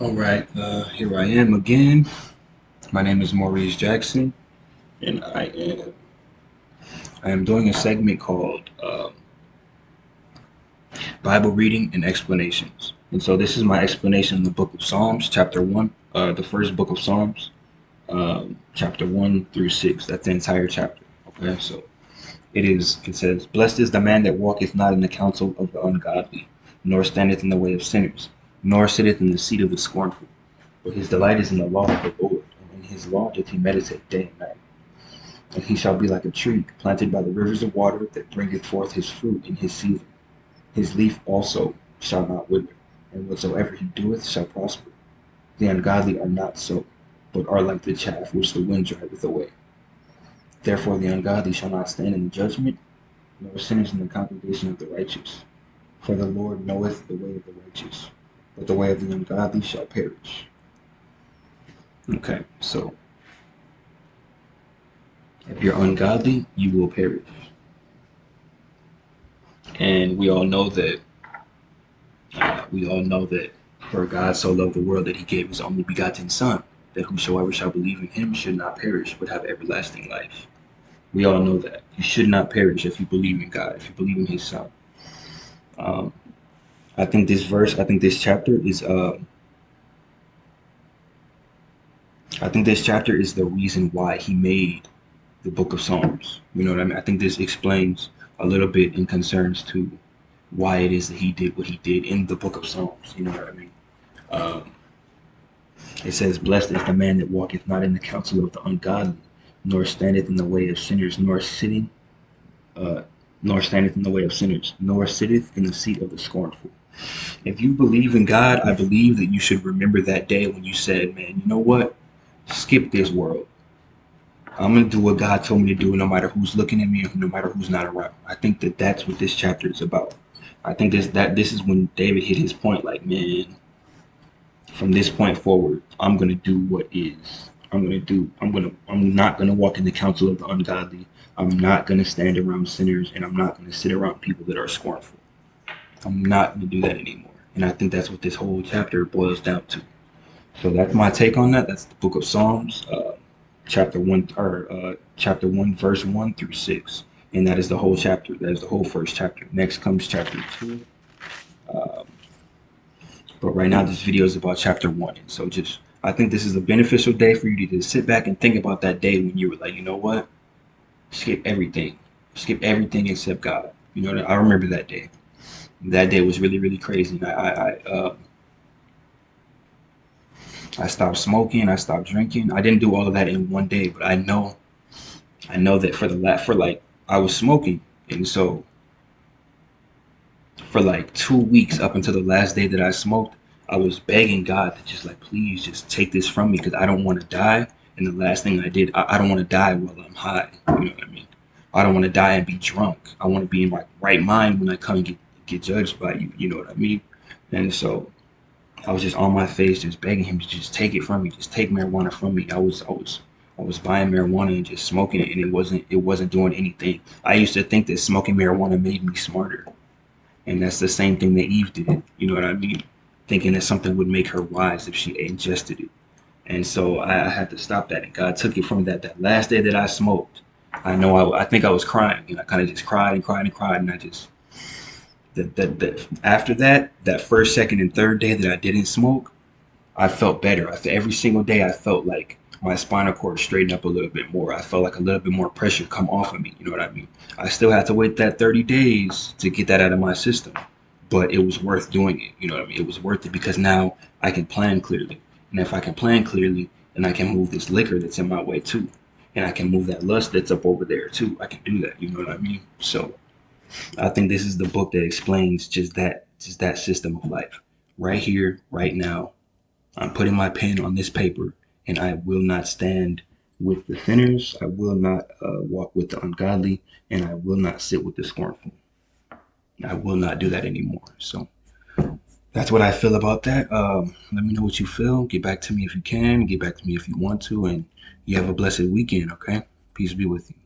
All right, here I am again. My name is Maurice Jackson, and I am doing a segment called Bible Reading and Explanations. And so this is my explanation in the Book of Psalms, chapter one, the first book of Psalms, chapter 1 through 6. That's the entire chapter. Okay, so it says, "Blessed is the man that walketh not in the counsel of the ungodly, nor standeth in the way of sinners, nor sitteth in the seat of the scornful. But his delight is in the law of the Lord, and in his law doth he meditate day and night. And he shall be like a tree planted by the rivers of water, that bringeth forth his fruit in his season. His leaf also shall not wither, and whatsoever he doeth shall prosper. The ungodly are not so, but are like the chaff which the wind driveth away. Therefore the ungodly shall not stand in the judgment, nor sinners in the congregation of the righteous. For the Lord knoweth the way of the righteous, but the way of the ungodly shall perish." Okay, so if you're ungodly, you will perish. And we all know that for God so loved the world that he gave his only begotten Son, that whosoever shall believe in him should not perish but have everlasting life. We all know that. You should not perish if you believe in God, if you believe in his Son. Um, I think this chapter is I think this chapter is the reason why he made the book of Psalms. You know what I mean? I think this explains a little bit in concerns to why it is that he did what he did in the book of Psalms. You know what I mean? Um, it says, "Blessed is the man that walketh not in the counsel of the ungodly, nor standeth in the way of sinners, uh, nor standeth in the way of sinners, nor sitteth in the seat of the scornful." If you believe in God, I believe that you should remember that day when you said, "Man, you know what? Skip this world. I'm gonna do what God told me to do, no matter who's looking at me, or no matter who's not around." I think that that's what this chapter is about. I think this is when David hit his point. Like, man, from this point forward, I'm gonna do what is. I'm gonna do. I'm not gonna walk in the counsel of the ungodly. I'm not gonna stand around sinners, and I'm not gonna sit around people that are scornful. I'm not gonna do that anymore. And I think that's what this whole chapter boils down to. So that's my take on that. That's the Book of Psalms, chapter one, verse 1 through 6, and that is the whole chapter. That is the whole first chapter. Next comes chapter two. Um, but right now, this video is about chapter one. And so, just I think this is a beneficial day for you to just sit back and think about that day when you were like, you know what, skip everything except God. You know, I remember that day. That day was really, really crazy. And I stopped smoking. I stopped drinking. I didn't do all of that in one day, but I know that for like I was smoking, and so for like 2 weeks up until the last day that I smoked, I was begging God to just like please just take this from me because I don't want to die. And the last thing I did, I don't want to die while I'm high. You know what I mean? I don't want to die and be drunk. I want to be in my right mind when I come and get judged by you. You know what I mean? And so I was just on my face, just begging him to just take it from me, just take marijuana from me. I was buying marijuana and just smoking it, and it wasn't doing anything. I used to think that smoking marijuana made me smarter, and that's the same thing that Eve did. You know what I mean? Thinking that something would make her wise if she ingested it. And so I had to stop that, and God took it from me. That last day that I smoked, I think I was crying, and I kind of just cried and cried and cried, and I just that after that first, second, and third day that I didn't smoke, I felt better. Every single day I felt like my spinal cord straightened up a little bit more. I felt like a little bit more pressure come off of me. You know what I mean? I still had to wait that 30 days to get that out of my system, but it was worth doing it. You know what I mean? It was worth it because now I can plan clearly. And if I can plan clearly, then I can move this liquor that's in my way too. And I can move that lust that's up over there too. I can do that. You know what I mean? So I think this is the book that explains just that system of life. Right here, right now, I'm putting my pen on this paper, and I will not stand with the sinners. I will not walk with the ungodly, and I will not sit with the scornful. I will not do that anymore. So that's what I feel about that. Let me know what you feel. Get back to me if you can. Get back to me if you want to, and you have a blessed weekend. Okay, peace be with you.